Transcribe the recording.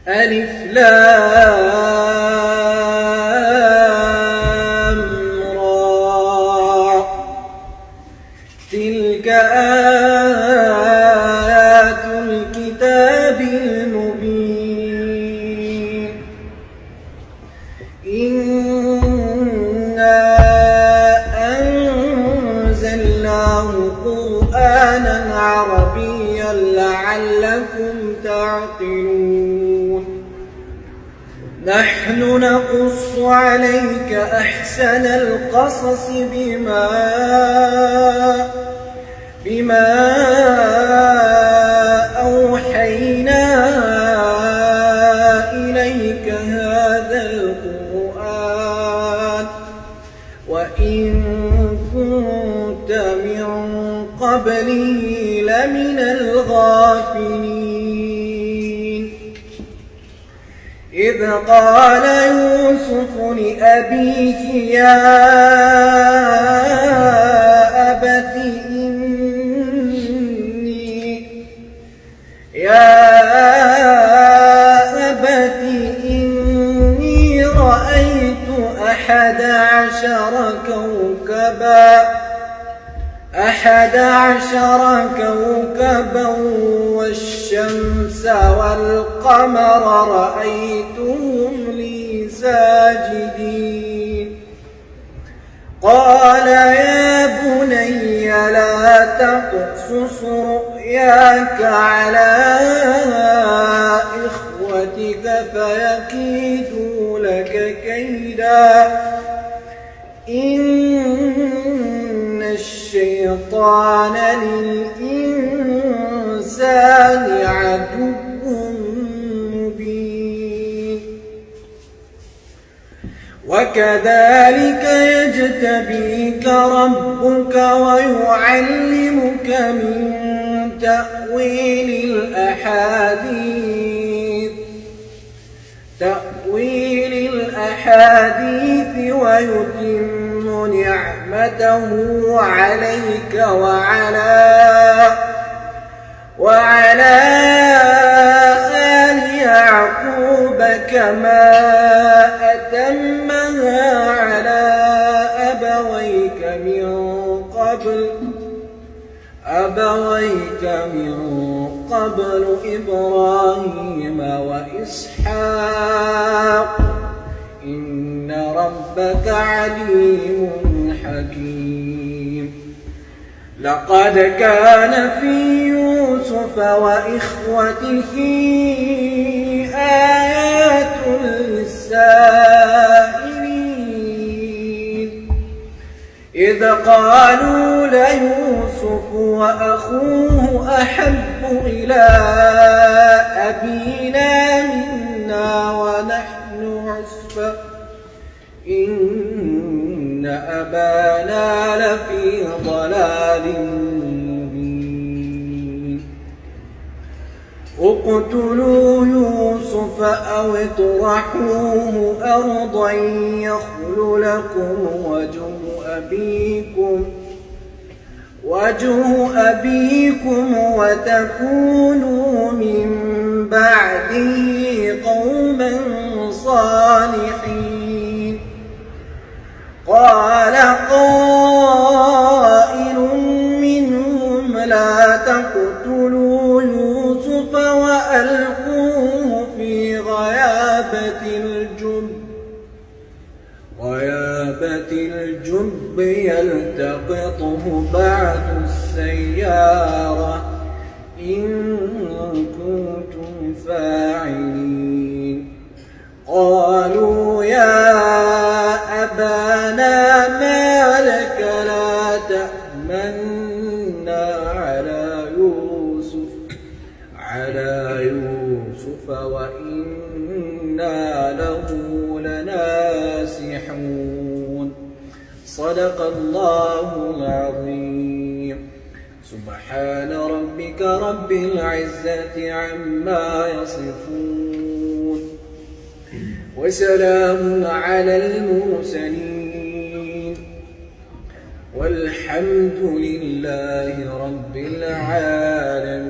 ألف لام را تلك آيات الكتاب المبين إنا أنزلناه قرآنا عربيا لعلكم تعقلون نحن نقص عليك أحسن القصص بما أوحينا إليك هذا القرآن وإن كنت من قبله لمن الغافلين إذ قال يوسف لأبيه يا أبت إني رأيت 11 كوكبا والشمس والقمر رأيتهم لي ساجدين قال يا بني لا تقصص رؤياك على إخوتك فيكيدوا لك كيدا إن الشيطان للإنسان عدو مبين وكذلك يجتبيك ربك ويعلمك من تأويل الأحاديث ويتم نعمته عليك وعلى آل يعقوب كما أتمها على أبويك من قبل إبراهيم وإسحاق إن ربك عليم حكيم لقد كان في يوسف وإخوته آيات للسائلين إذ قالوا ليوسف وأخوه أحب إلى أبينا منا ونحن عصبة إن أبانا لفي ضلال مبين اقتلوا يوسف أو اطرحوه أرضا يخل لكم وجه أبيكم وتكونوا من بعده قوما صالحين قال قائل منهم لا تقتلوا يوسف وألقوه في غيابة الجب يلتقطه بعض السيارة إن كنتم فاعلين قالوا يا أبانا ما لك لا تأمنا على يوسف وإنا له لناصحون صدق الله العظيم سبحان ربك رب العزة عما يصفون وسلام على المرسلين والحمد لله رب العالمين.